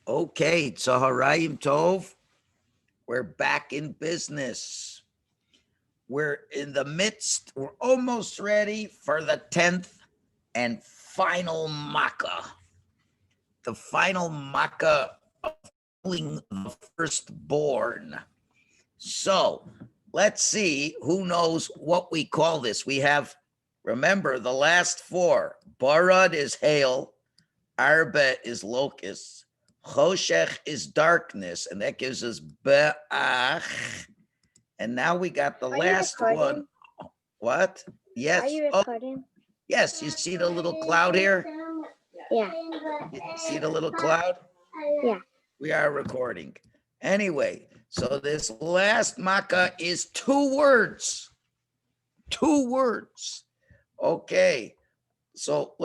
Okay, Tzaharayim Tov. We're back in business. We're in the midst, we're almost ready for the 10th and final Makkah. The final Makkah of killing the firstborn. So let's see who knows what we call this. We have, remember, the last four. Barad is hail, Arba is locusts, Choshech is darkness, and that gives us Be'ach. And now we got the last one. What? Yes. Are you recording? Yes. You see the little cloud here? Yeah. You see the little cloud? Yeah. We are recording. Anyway, so this last Makkah is 2 words. 2 words. Okay. So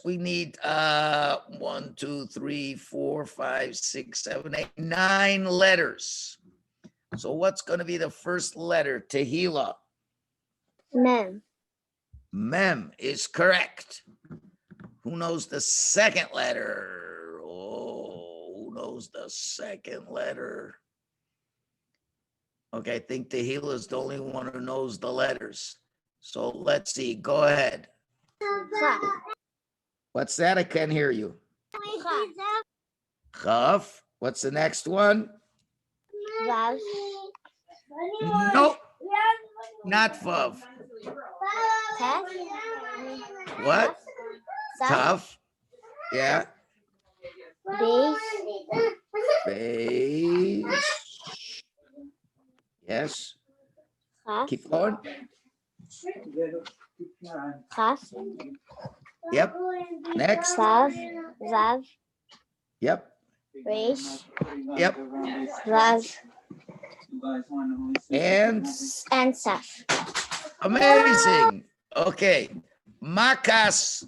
we need 1, 2, 3, 4, 5, 6, 7, 8, 9 letters. So what's going to be the first letter? Tehillah. Mem. Mem is correct. Who knows the second letter? Oh, who knows the second letter? Okay, I think Tehillah is the only one who knows the letters. So let's see. Go ahead. What's that? I can't hear you. Chav. What's the next one? Vav. Nope. Not Vav. Tef. What? Saf. Tough. Yeah. Beis. Beige. Yes. Chaf. Keep going. Chaf. Yep. Next. Vav. Vav. Yep. Reish. Yep. Vav. And Saf. amazing. Okay. Makos.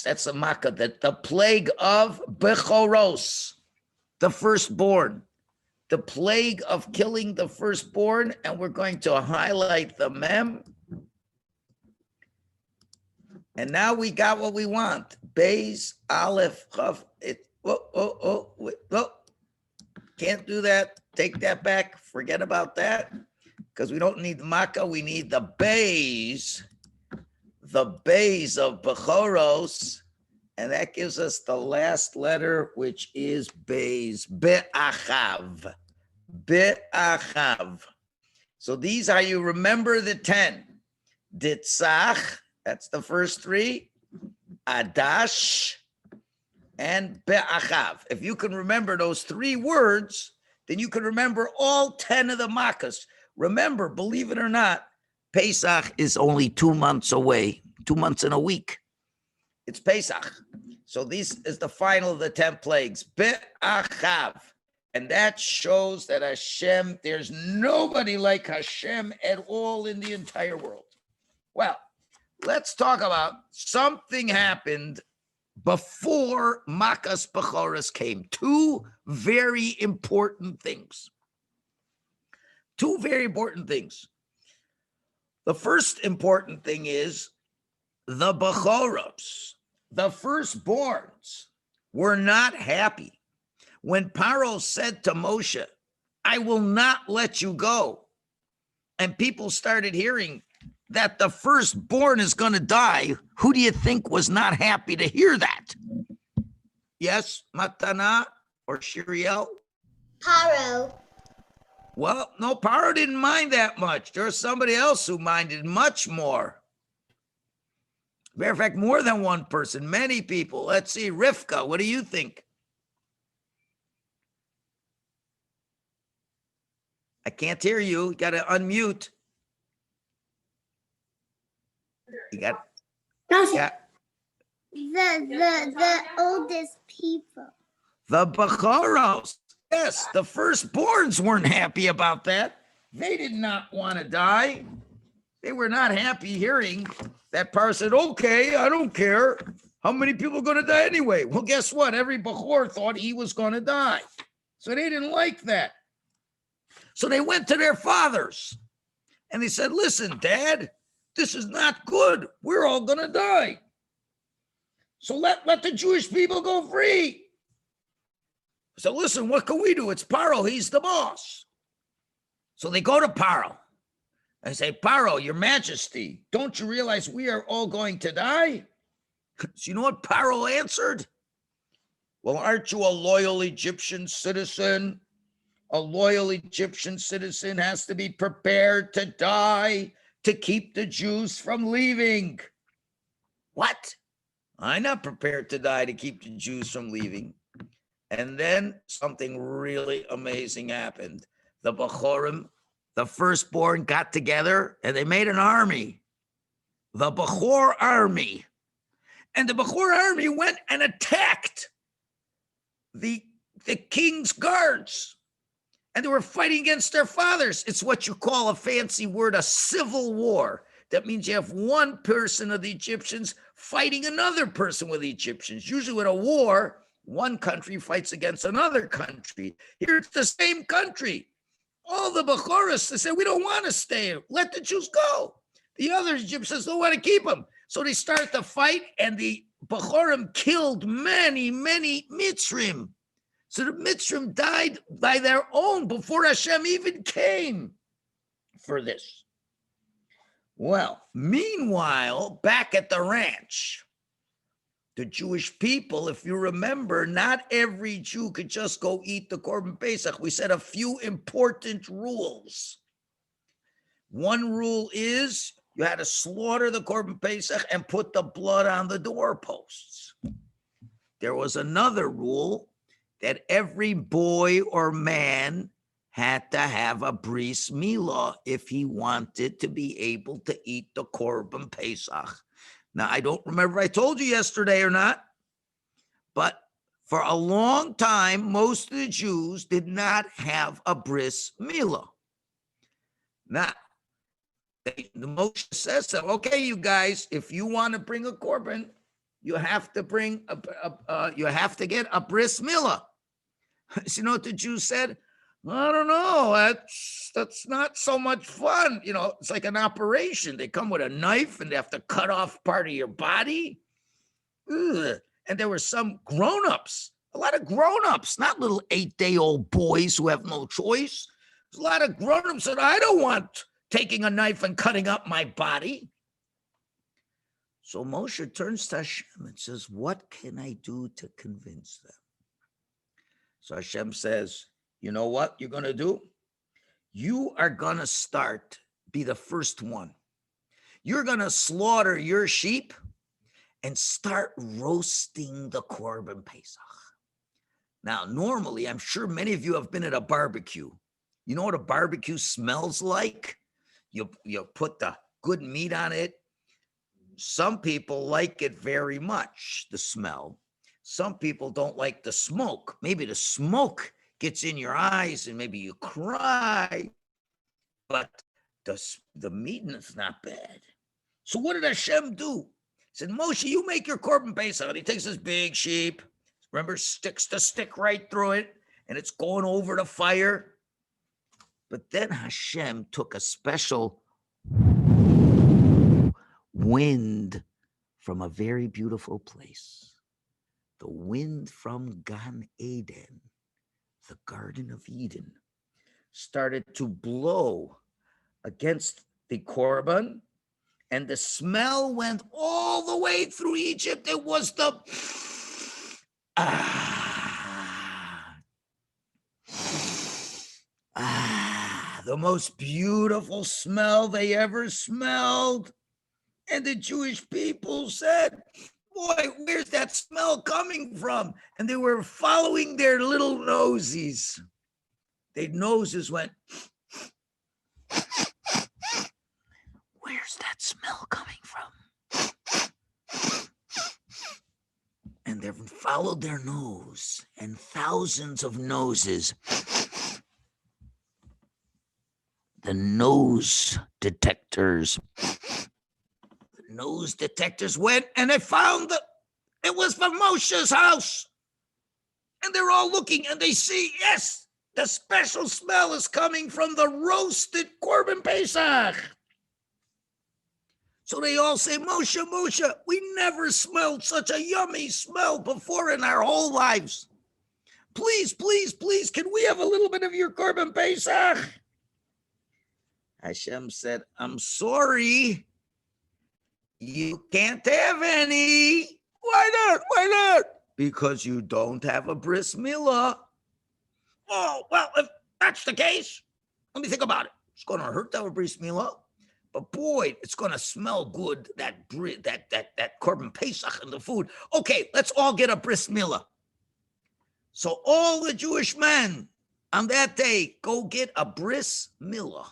That's a Makkah. The plague of Bechoros, the firstborn. The plague of killing the firstborn. And we're going to highlight the mem. And now we got what we want. Beis, Aleph, Chav. Can't do that. Take that back. Forget about that. Because we don't need the Makkah. We need the Beis. The Beis of Bechoros. And that gives us the last letter, which is Beis. Be'achav. Be'achav. So these are, you remember the 10. Ditzach. That's the first 3. Adash. And Be'achav. If you can remember those 3 words, then you can remember all 10 of the Makkahs. Remember, believe it or not, Pesach is only 2 months away, 2 months and a week. It's Pesach. So this is the final of the 10 plagues. Be'achav. And that shows that Hashem, there's nobody like Hashem at all in the entire world. Well, let's talk about something happened before Makos Bechoros came. 2 very important things. 2 very important things. The first important thing is the Bechoros, the firstborns, were not happy. When Paro said to Moshe, I will not let you go, and people started hearing that the firstborn is going to die, who do you think was not happy to hear that? Yes, Matana or Shiriel? Paro. Well, no, Paro didn't mind that much. There was somebody else who minded much more. Matter of fact, more than one person, many people. Let's see, Rivka, what do you think? I can't hear you. You got to unmute. You got. Yeah. The oldest people. The Bechoros. Yes, the firstborns weren't happy about that. They did not want to die. They were not happy hearing that Par said, okay, I don't care. How many people are going to die anyway? Well, guess what? Every Bechor thought he was going to die. So they didn't like that. So they went to their fathers and they said, listen, Dad, this is not good. We're all going to die. So let the Jewish people go free. So listen, what can we do? It's Paro. He's the boss. So they go to Paro and say, Paro, your majesty, don't you realize we are all going to die? So you know what Paro answered? Well, aren't you a loyal Egyptian citizen? A loyal Egyptian citizen has to be prepared to die to keep the Jews from leaving. What? I'm not prepared to die to keep the Jews from leaving. And then something really amazing happened. The Bechorim, the firstborn, got together and they made an army, the Bechor army. And the Bechor army went and attacked the king's guards. And they were fighting against their fathers. It's what you call a fancy word, a civil war. That means you have one person of the Egyptians fighting another person with the Egyptians. Usually with a war, one country fights against another country. Here it's the same country. All the Bechoros, they said, we don't want to stay. Let the Jews go. The other Egyptians don't want to keep them. So they start the fight, and the Bechorim killed many, many Mitzrim. So the Mitzrim died by their own before Hashem even came for this. Well, meanwhile, back at the ranch, the Jewish people, if you remember, not every Jew could just go eat the Korban Pesach. We said a few important rules. One rule is you had to slaughter the Korban Pesach and put the blood on the doorposts. There was another rule that every boy or man had to have a bris milah if he wanted to be able to eat the Korban Pesach. Now, I don't remember if I told you yesterday or not, but for a long time, most of the Jews did not have a bris milah. Now, the Moshe says, so, okay, you guys, if you want to bring a korban, you have to bring you have to get a bris milah. So you know what the Jews said? I don't know. That's not so much fun. You know, it's like an operation. They come with a knife and they have to cut off part of your body. Ugh. And there were some grown-ups, a lot of grown-ups, not little 8-day-old boys who have no choice. There's a lot of grown-ups that I don't want taking a knife and cutting up my body. So Moshe turns to Hashem and says, what can I do to convince them? So Hashem says, you know what you're going to do? You are going to be the first one. You're going to slaughter your sheep and start roasting the Korban Pesach. Now, normally, I'm sure many of you have been at a barbecue. You know what a barbecue smells like? You put the good meat on it. Some people like it very much, the smell. Some people don't like the smoke. Maybe the smoke gets in your eyes and maybe you cry, but the meat is not bad. So what did Hashem do? He said, Moshe, you make your Korban Pesach. And he takes this big sheep, remember, sticks the stick right through it, and it's going over the fire. But then Hashem took a special wind from a very beautiful place. The wind from Gan Eden, the Garden of Eden, started to blow against the Korban, and the smell went all the way through Egypt. It was the the most beautiful smell they ever smelled. And the Jewish people said, boy, where's that smell coming from? And they were following their little noses. Their noses went, where's that smell coming from? And they followed their nose, and thousands of noses. The nose detectors went, and they found that it was from Moshe's house. And they're all looking, and they see, yes, the special smell is coming from the roasted Korban Pesach. So they all say, Moshe, we never smelled such a yummy smell before in our whole lives. Please, please, please, can we have a little bit of your Korban Pesach? Hashem said, I'm sorry. You can't have any. Why not? Why not? Because you don't have a bris milah. Oh, well, if that's the case, let me think about it. It's going to hurt to have a bris milah. But boy, it's going to smell good, that Korban Pesach in the food. Okay, let's all get a bris milah. So all the Jewish men on that day go get a bris milah.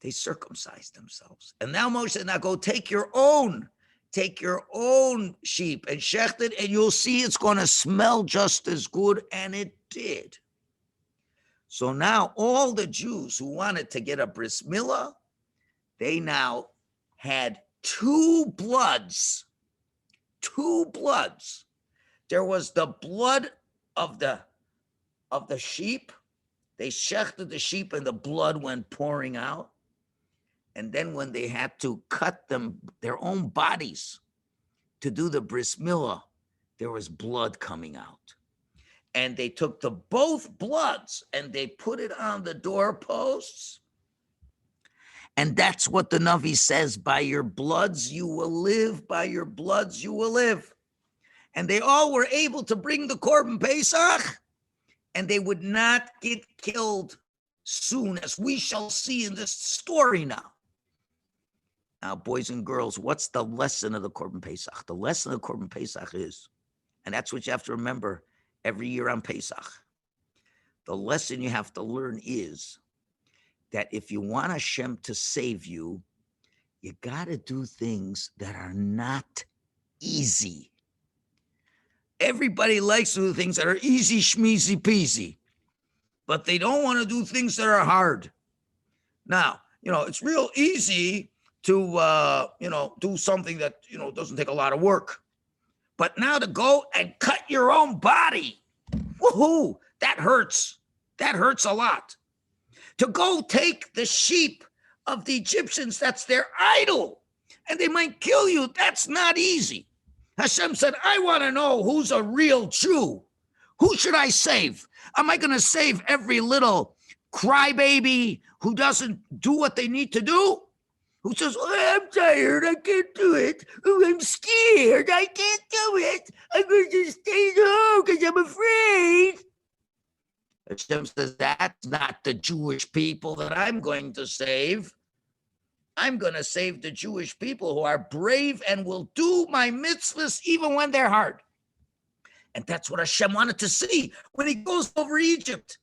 They circumcised themselves. And now Moshe said, now go take your own sheep and shecht it, and you'll see it's going to smell just as good. And it did. So now all the Jews who wanted to get a bris milah, they now had two bloods. There was the blood of the sheep. They shechted the sheep and the blood went pouring out. And then when they had to cut them, their own bodies, to do the bris milah, there was blood coming out. And they took the both bloods and they put it on the doorposts. And that's what the Navi says, by your bloods you will live, by your bloods you will live. And they all were able to bring the Korban Pesach, and they would not get killed soon, as we shall see in this story now. Now, boys and girls, what's the lesson of the Korban Pesach? The lesson of the Korban Pesach is, and that's what you have to remember every year on Pesach, the lesson you have to learn is that if you want Hashem to save you, you got to do things that are not easy. Everybody likes to do things that are easy, schmeezy, peasy, but they don't want to do things that are hard. Now, it's real easy to, do something that, doesn't take a lot of work. But now to go and cut your own body, woohoo, that hurts. That hurts a lot. To go take the sheep of the Egyptians, that's their idol, and they might kill you, that's not easy. Hashem said, I want to know who's a real Jew. Who should I save? Am I going to save every little crybaby who doesn't do what they need to do? Who says, oh, I'm tired, I can't do it. Oh, I'm scared, I can't do it. I'm going to stay home because I'm afraid. Hashem says, that's not the Jewish people that I'm going to save. I'm going to save the Jewish people who are brave and will do my mitzvahs even when they're hard. And that's what Hashem wanted to see when he goes over Egypt.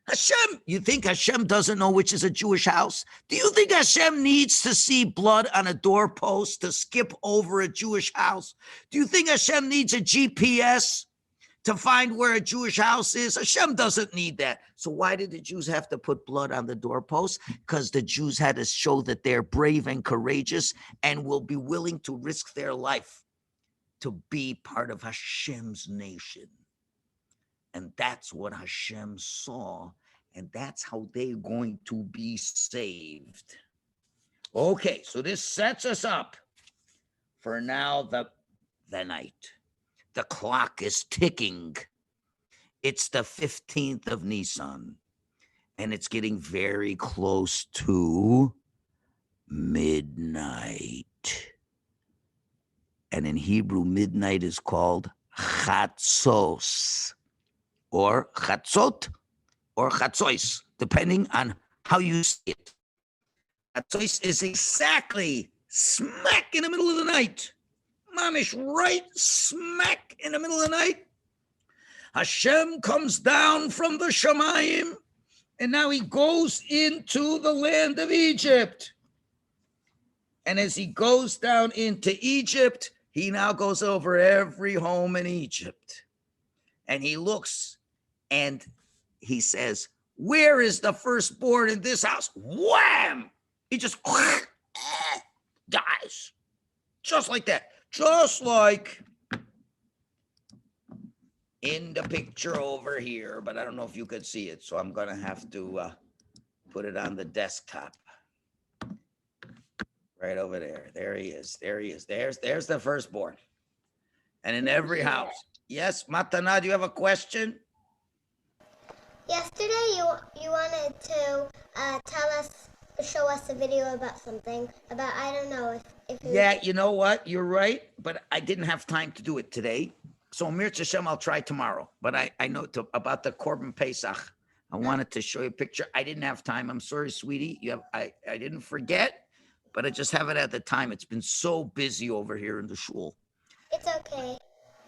Hashem, you think Hashem doesn't know which is a Jewish house? Do you think Hashem needs to see blood on a doorpost to skip over a Jewish house? Do you think Hashem needs a GPS to find where a Jewish house is? Hashem doesn't need that. So why did the Jews have to put blood on the doorpost? Because the Jews had to show that they're brave and courageous and will be willing to risk their life to be part of Hashem's nation. And that's what Hashem saw, and that's how they're going to be saved. Okay, so this sets us up for now the night. The clock is ticking. It's the 15th of Nisan, and it's getting very close to midnight. And in Hebrew, midnight is called Chatzos, or Chatzot, or Chatzois, depending on how you see it. Chatzois is exactly smack in the middle of the night. Mamish, right smack in the middle of the night. Hashem comes down from the Shamayim, and now he goes into the land of Egypt. And as he goes down into Egypt, he now goes over every home in Egypt. And he looks and he says, where is the firstborn in this house? Wham! He just dies. Just like that. Just like in the picture over here. But I don't know if you could see it, so I'm going to have to put it on the desktop. Right over there. There he is. There he is. There's the firstborn. And in every house. Yes, Matana, do you have a question? Yesterday, you wanted to show us a video about something about I don't know if it Yeah, you know what? You're right, but I didn't have time to do it today. So Mir Hashem, I'll try tomorrow. But I know about the Korban Pesach. I wanted to show you a picture. I didn't have time. I'm sorry, sweetie. I didn't forget, but I just haven't had the time. It's been so busy over here in the shul. it's okay.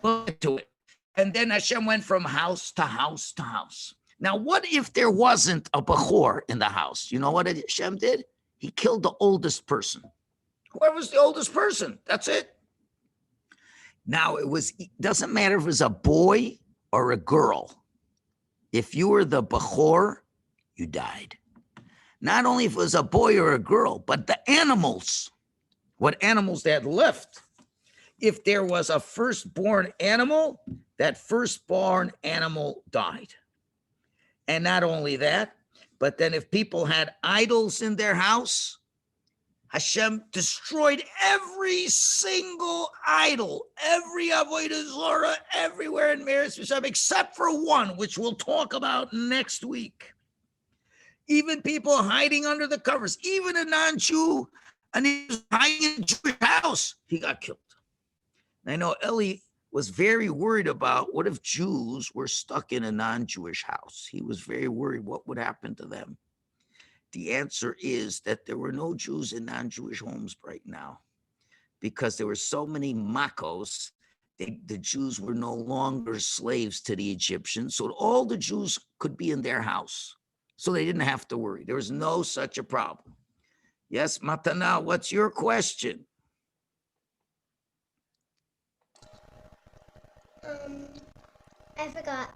We'll get to it. And then Hashem went from house to house to house. Now, what if there wasn't a Bechor in the house? You know what Hashem did? He killed the oldest person. Whoever's the oldest person, that's it. Now, doesn't matter if it was a boy or a girl. If you were the Bechor, you died. Not only if it was a boy or a girl, but the animals, what animals they had left. If there was a firstborn animal, that firstborn animal died. And not only that, but then if people had idols in their house, Hashem destroyed every single idol, every avodah zorah, everywhere in Meretz Hashem, except for one, which we'll talk about next week. Even people hiding under the covers, even a non-Jew, and he was hiding in a Jewish house, he got killed. I know Eli was very worried about what if Jews were stuck in a non-Jewish house. He was very worried what would happen to them. The answer is that there were no Jews in non-Jewish homes right now because there were so many Makos. The Jews were no longer slaves to the Egyptians. So all the Jews could be in their house. So they didn't have to worry. There was no such a problem. Yes, Matana, what's your question? I forgot.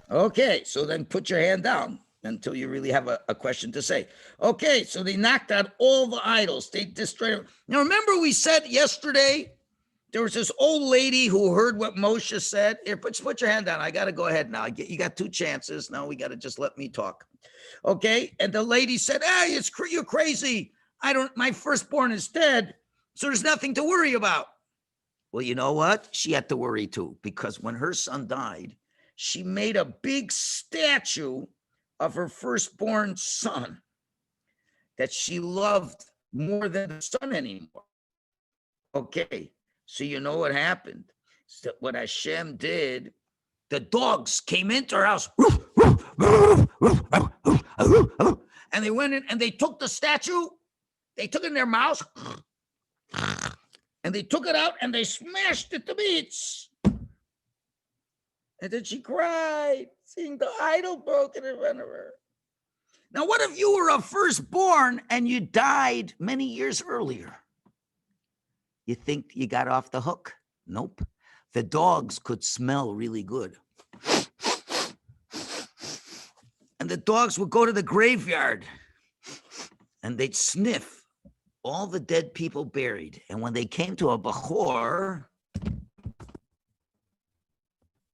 Okay, so then put your hand down until you really have a question to say. Okay, so they knocked out all the idols. They destroyed them. Now, remember we said yesterday, there was this old lady who heard what Moshe said. Here, put your hand down. I got to go ahead now. You got 2 chances. Now we got to just let me talk. Okay, and the lady said, hey, you're crazy. My firstborn is dead, so there's nothing to worry about. Well, you know what? She had to worry too, because when her son died, she made a big statue of her firstborn son that she loved more than the son anymore. Okay, so you know what happened? So what Hashem did, the dogs came into her house, and they went in and they took the statue, they took it in their mouths, and they took it out and they smashed it to bits. And then she cried, seeing the idol broken in front of her. Now, what if you were a firstborn and you died many years earlier? You think you got off the hook? Nope. The dogs could smell really good. And the dogs would go to the graveyard and they'd sniff all the dead people buried. And when they came to a Bechor,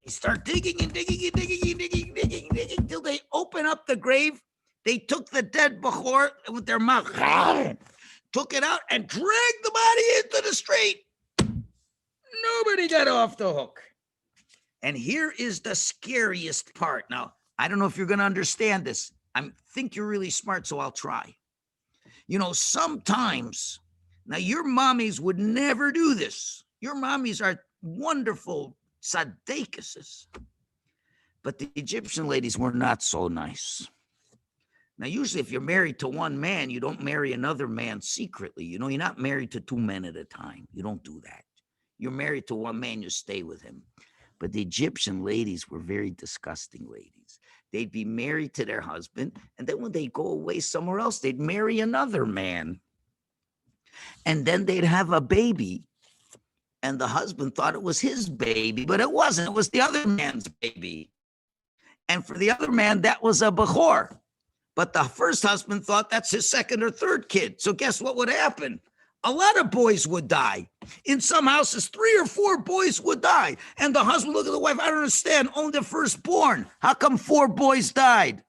they start digging and digging and digging and digging and digging and digging till they open up the grave. They took the dead Bechor with their mouth, took it out and dragged the body into the street. Nobody got off the hook. And here is the scariest part. Now, I don't know if you're going to understand this. I think you're really smart, so I'll try. You know, sometimes, now your mommies would never do this. Your mommies are wonderful tzaddikises. But the Egyptian ladies were not so nice. Now, usually if you're married to one man, you don't marry another man secretly. You know, you're not married to 2 men at a time. You don't do that. You're married to one man, you stay with him. But the Egyptian ladies were very disgusting ladies. They'd be married to their husband, and then when they go away somewhere else, they'd marry another man. And then they'd have a baby, and the husband thought it was his baby, but it wasn't. It was the other man's baby. And for the other man, that was a Bechor. But the first husband thought that's his second or third kid. So guess what would happen? A lot of boys would die. In some houses, 3 or 4 boys would die. And the husband looked at the wife, I don't understand, only the firstborn. How come 4 boys died?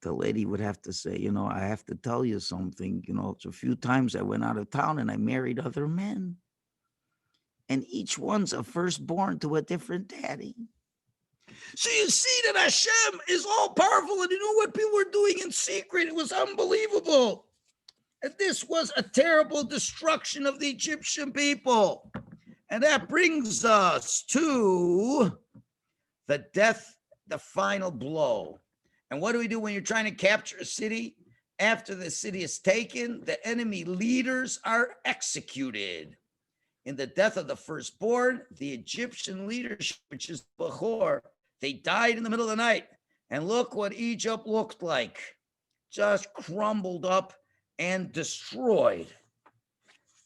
The lady would have to say, you know, I have to tell you something. You know, it's a few times I went out of town and I married other men. And each one's a firstborn to a different daddy. So you see that Hashem is all powerful and he knew what people were doing in secret. It was unbelievable. And this was a terrible destruction of the Egyptian people. And that brings us to the death, the final blow. And what do we do when you're trying to capture a city? After the city is taken, the enemy leaders are executed. In the death of the firstborn, the Egyptian leadership, which is Bechor, they died in the middle of the night. And look what Egypt looked like. Just crumbled up and destroyed.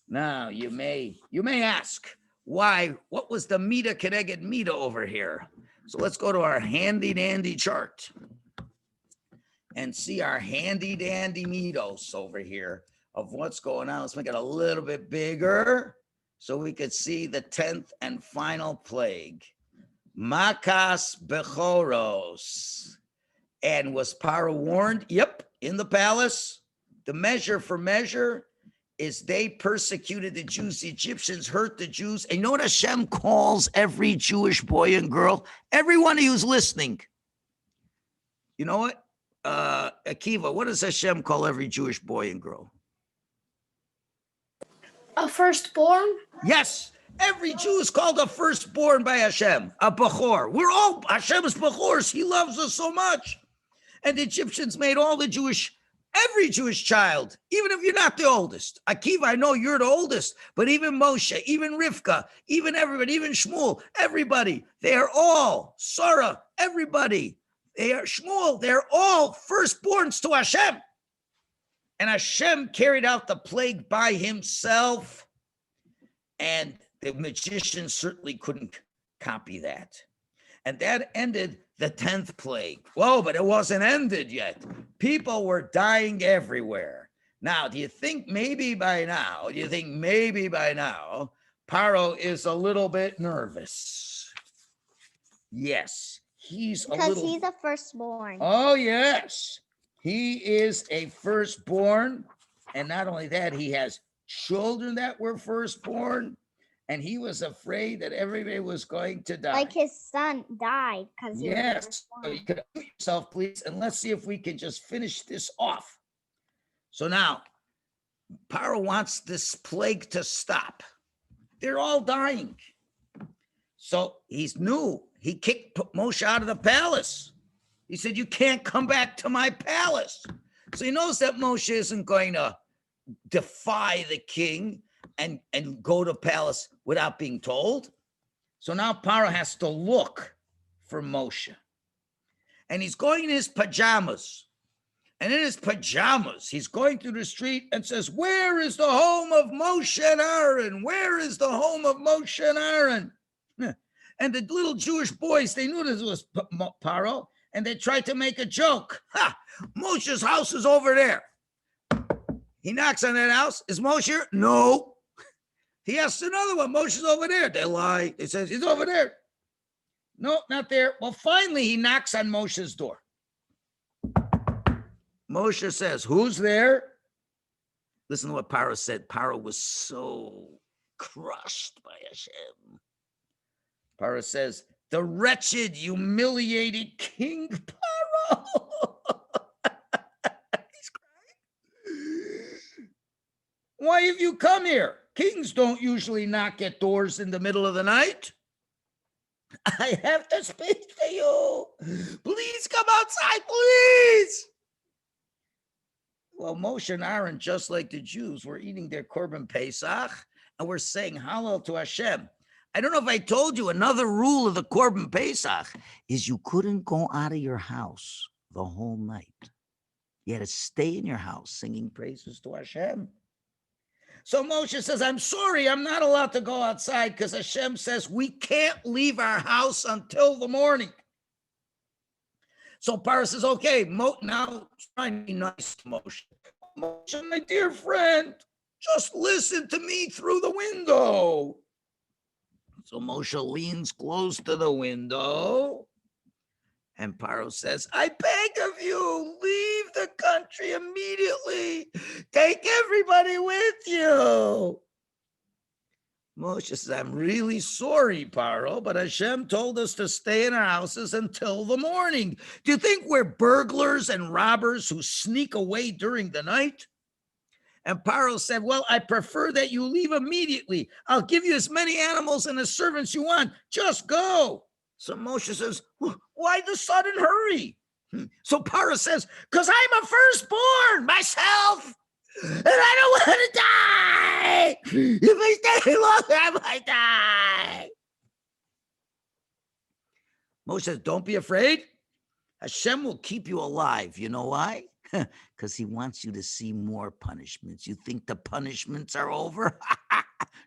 Now, you may ask, why? What was the Mida Keneged Mida over here? So let's go to our handy dandy chart and see our handy dandy Midos over here of what's going on. Let's make it a little bit bigger so we could see the 10th and final plague. Makos Bechoros. And was Paro warned? Yep, in the palace. The measure for measure is they persecuted the Jews. The Egyptians hurt the Jews. And you know what Hashem calls every Jewish boy and girl? Everyone who's listening. You know what? Akiva, what does Hashem call every Jewish boy and girl? A firstborn? Yes. Every Jew is called a firstborn by Hashem, a Bechor. We're all Hashem's Bechors. He loves us so much. And the Egyptians made all the every Jewish child, even if you're not the oldest. Akiva, I know you're the oldest, but even Moshe, even Rivka, even everybody, even Shmuel, everybody, they are all, Sarah, everybody, they are Shmuel, they're all firstborns to Hashem. And Hashem carried out the plague by himself. And the magicians certainly couldn't copy that. And that ended the 10th plague. Whoa, but it wasn't ended yet. People were dying everywhere. Now, do you think maybe by now, Paro is a little bit nervous? Yes, because he's a firstborn. Oh, yes. He is a firstborn. And not only that, he has children that were firstborn. And he was afraid that everybody was going to die. Like his son died because yes. So you could unmute yourself, please, and let's see if we can just finish this off. So now, Paro wants this plague to stop. They're all dying. So he's new. He kicked Moshe out of the palace. He said, "You can't come back to my palace." So he knows that Moshe isn't going to defy the king and go to palace without being told. So now Paro has to look for Moshe. And he's going in his pajamas. And in his pajamas, he's going through the street and says, "Where is the home of Moshe and Aaron? Where is the home of Moshe and Aaron?" And the little Jewish boys, they knew this was Paro, and they tried to make a joke. Ha! Moshe's house is over there. He knocks on that house. Is Moshe here? No. He asks another one. Moshe's over there. They lie. They says, "He's over there." No, not there. Well, finally, he knocks on Moshe's door. Moshe says, "Who's there?" Listen to what Paro said. Paro was so crushed by Hashem. Paro says, "The wretched, humiliated King Paro." He's crying. "Why have you come here? Kings don't usually knock at doors in the middle of the night." "I have to speak to you. Please come outside, please." Well, Moshe and Aaron, just like the Jews, were eating their Korban Pesach and were saying Hallel to Hashem. I don't know if I told you, another rule of the Korban Pesach is you couldn't go out of your house the whole night. You had to stay in your house singing praises to Hashem. So Moshe says, "I'm sorry, I'm not allowed to go outside because Hashem says we can't leave our house until the morning." So Paro says, "Okay, now try to be nice to Moshe. Moshe, my dear friend, just listen to me through the window." So Moshe leans close to the window. And Paro says, "I beg of you, leave the country immediately. Take everybody with you." Moshe says, I'm really sorry, Paro, but Hashem told us to stay in our houses until the morning. Do you think we're burglars and robbers who sneak away during the night? And Paro said, well, I prefer that you leave immediately. I'll give you as many animals and as servants you want. Just go. So Moshe says, why the sudden hurry? So Paro says, because I'm a firstborn myself, and I don't want to die. If I stay longer, I might die. Moshe says, don't be afraid. Hashem will keep you alive. You know why? Because he wants you to see more punishments. You think the punishments are over?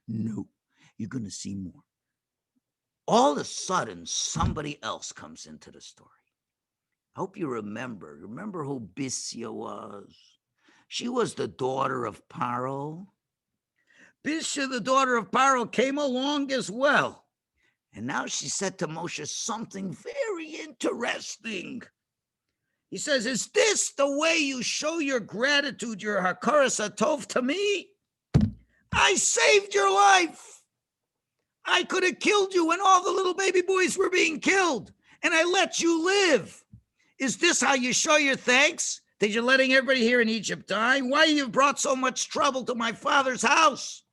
No, you're going to see more. All of a sudden, somebody else comes into the story. I hope you remember. Remember who Bisya was? She was the daughter of Paro. Bisya, the daughter of Paro, came along as well. And now she said to Moshe something very interesting. He says, is this the way you show your gratitude, your hakaras hatov to me? I saved your life. I could have killed you when all the little baby boys were being killed, and I let you live. Is this how you show your thanks? That you're letting everybody here in Egypt die? Why you brought so much trouble to my father's house?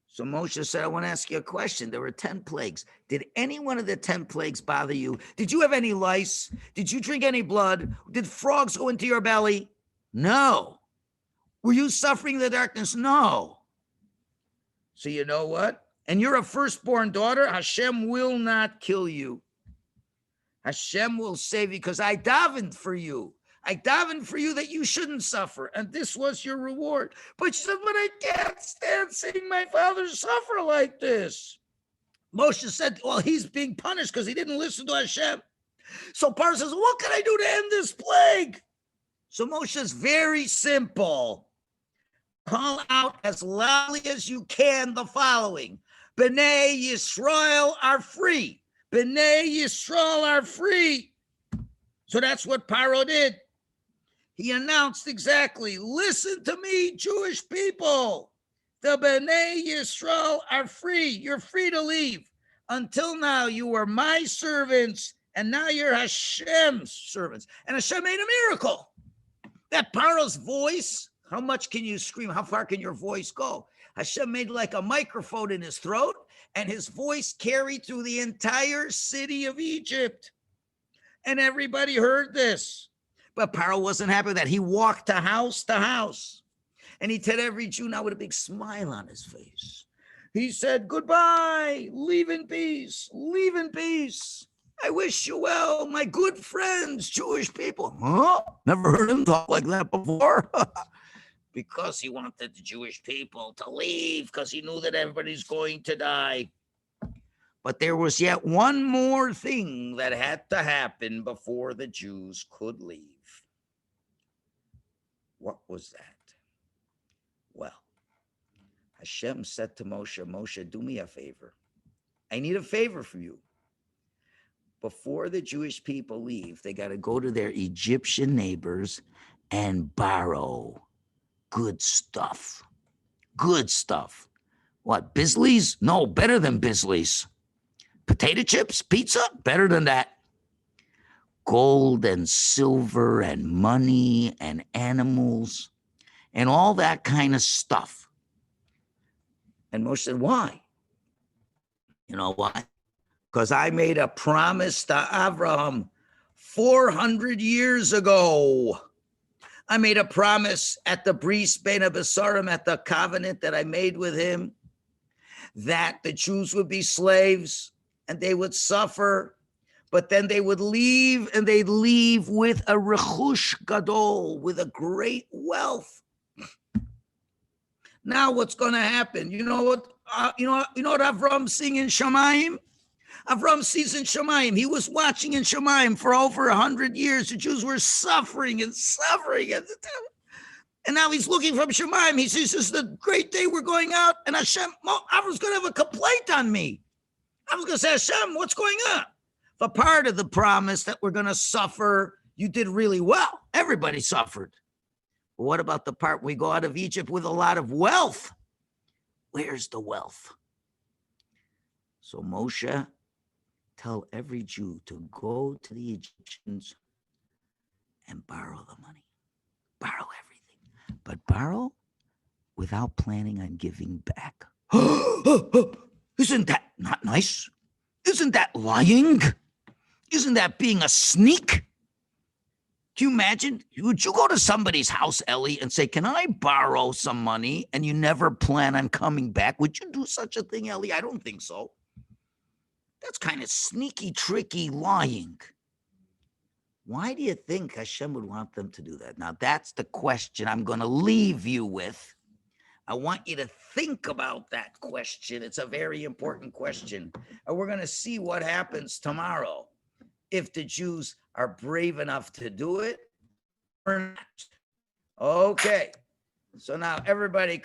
So Moshe said, I want to ask you a question. There were 10 plagues. Did any one of the 10 plagues bother you? Did you have any lice? Did you drink any blood? Did frogs go into your belly? No. Were you suffering the darkness? No. So you know what? And you're a firstborn daughter. Hashem will not kill you. Hashem will save you because I davened for you. I davened for you that you shouldn't suffer. And this was your reward. But she said, but I can't stand seeing my father suffer like this. Moshe said, well, he's being punished because he didn't listen to Hashem. So Paro says, what can I do to end this plague? So Moshe is very simple. Call out as loudly as you can the following. B'nai Yisrael are free. B'nai Yisrael are free. So that's what Paro did. He announced exactly, listen to me, Jewish people. The B'nai Yisrael are free. You're free to leave. Until now, you were my servants, and now you're Hashem's servants. And Hashem made a miracle. That Paro's voice, how much can you scream? How far can your voice go? Hashem made like a microphone in his throat, and his voice carried through the entire city of Egypt. And everybody heard this. But Paro wasn't happy with that. He walked to house, and he told every Jew now with a big smile on his face. He said, goodbye, leave in peace, leave in peace. I wish you well, my good friends, Jewish people. Huh? Never heard him talk like that before. Because he wanted the Jewish people to leave because he knew that everybody's going to die. But there was yet one more thing that had to happen before the Jews could leave. What was that? Well, Hashem said to Moshe, Moshe, do me a favor. I need a favor from you. Before the Jewish people leave, they got to go to their Egyptian neighbors and borrow good stuff. Good stuff. What, Bisley's? No, better than Bisley's. Potato chips, pizza, better than that. Gold and silver and money and animals and all that kind of stuff. And Moshe said, why? You know why? Because I made a promise to Abraham 400 years ago. I made a promise at the Bris Bein HaBesarim, at the covenant that I made with him, that the Jews would be slaves and they would suffer, but then they would leave, and they'd leave with a rechush gadol, with a great wealth. Now what's going to happen? You know what? You know what Avram seeing in Shemayim? Avram sees in Shemayim. He was watching in Shemayim for over 100 years. The Jews were suffering and suffering. And now he's looking from Shemayim. He sees this is the great day we're going out. And Hashem, Avram's going to have a complaint on me. I was going to say, Hashem, what's going on? The part of the promise that we're going to suffer, you did really well. Everybody suffered. But what about the part we go out of Egypt with a lot of wealth? Where's the wealth? So Moshe, tell every Jew to go to the Egyptians and borrow the money. Borrow everything. But borrow without planning on giving back. Isn't that not nice? Isn't that lying? Isn't that being a sneak? Can you imagine? Would you go to somebody's house, Ellie, and say, can I borrow some money? And you never plan on coming back? Would you do such a thing, Ellie? I don't think so. That's kind of sneaky, tricky lying. Why do you think Hashem would want them to do that? Now, that's the question I'm going to leave you with. I want you to think about that question. It's a very important question. And we're going to see what happens tomorrow if the Jews are brave enough to do it or not. Okay. So now everybody